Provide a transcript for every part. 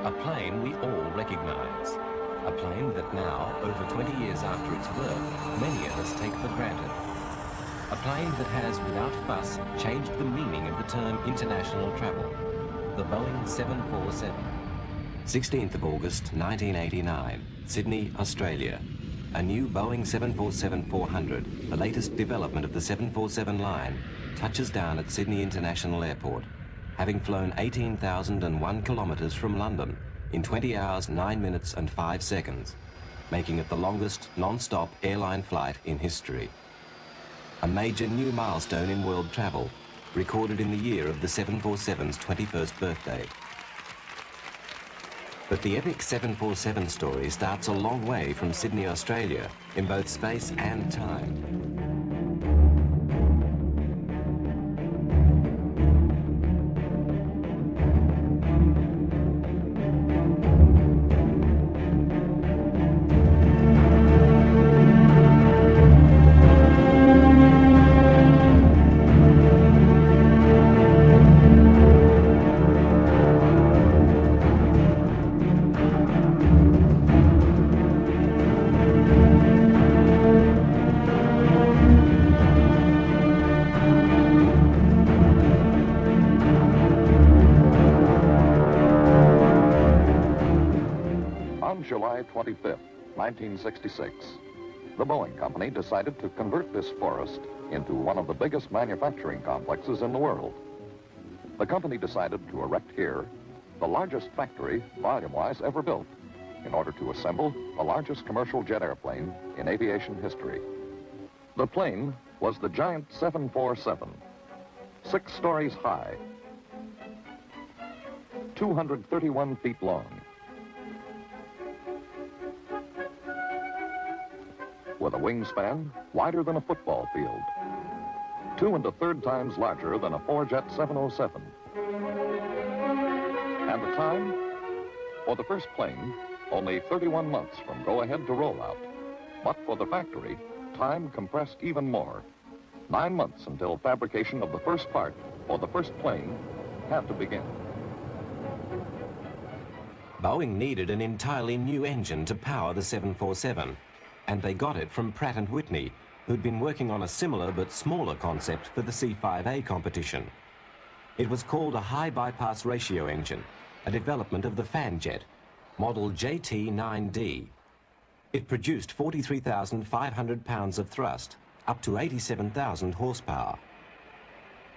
A plane we all recognize. A plane that now, over 20 years after its birth, many of us take for granted. A plane that has, without fuss, changed the meaning of the term international travel. The Boeing 747. 16th of August, 1989, Sydney, Australia. A new Boeing 747-400, the latest development of the 747 line, touches down at Sydney International Airport, having flown 18,001 kilometres from London in 20 hours, 9 minutes and 5 seconds, making it the longest non-stop airline flight in history. A major new milestone in world travel, recorded in the year of the 747's 21st birthday. But the epic 747 story starts a long way from Sydney, Australia, in both space and time. July 25th, 1966, the Boeing company decided to convert this forest into one of the biggest manufacturing complexes in the world. The company decided to erect here the largest factory, volume-wise, ever built in order to assemble the largest commercial jet airplane in aviation history. The plane was the giant 747, 6 stories high, 231 feet long, with a wingspan wider than a football field, 2 1/3 times larger than a 4-jet 707. And the time? For the first plane, only 31 months from go-ahead to rollout. But for the factory, time compressed even more. 9 months until fabrication of the first part for the first plane had to begin. Boeing needed an entirely new engine to power the 747. And they got it from Pratt & Whitney, who'd been working on a similar but smaller concept for the C5A competition. It was called a high bypass ratio engine, a development of the fan jet, model JT9D. It produced 43,500 pounds of thrust, up to 87,000 horsepower.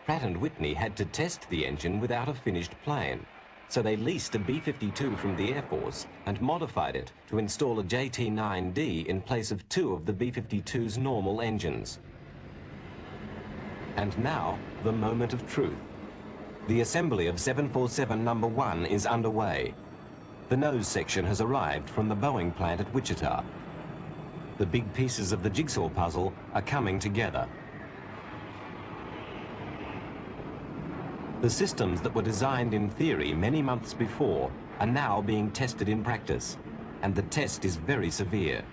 Pratt & Whitney had to test the engine without a finished plane, so they leased a B-52 from the Air Force and modified it to install a JT9D in place of 2 of the B-52's normal engines. And now, the moment of truth. The assembly of 747 number 1 is underway. The nose section has arrived from the Boeing plant at Wichita. The big pieces of the jigsaw puzzle are coming together. The systems that were designed in theory many months before are now being tested in practice, and the test is very severe.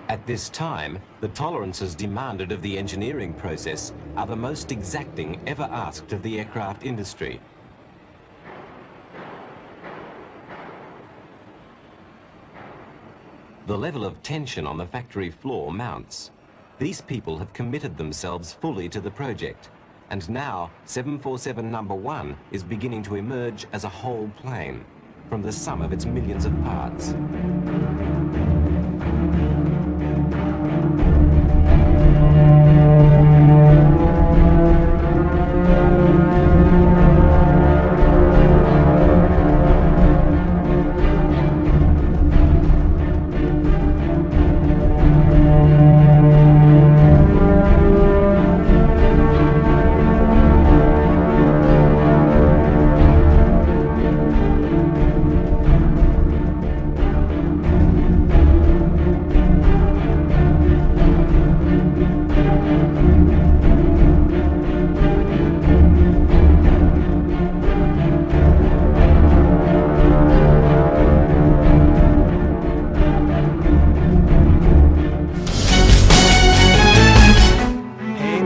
At this time, the tolerances demanded of the engineering process are the most exacting ever asked of the aircraft industry. The level of tension on the factory floor mounts. These people have committed themselves fully to the project, and now 747 number 1 is beginning to emerge as a whole plane from the sum of its millions of parts.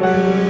Amen.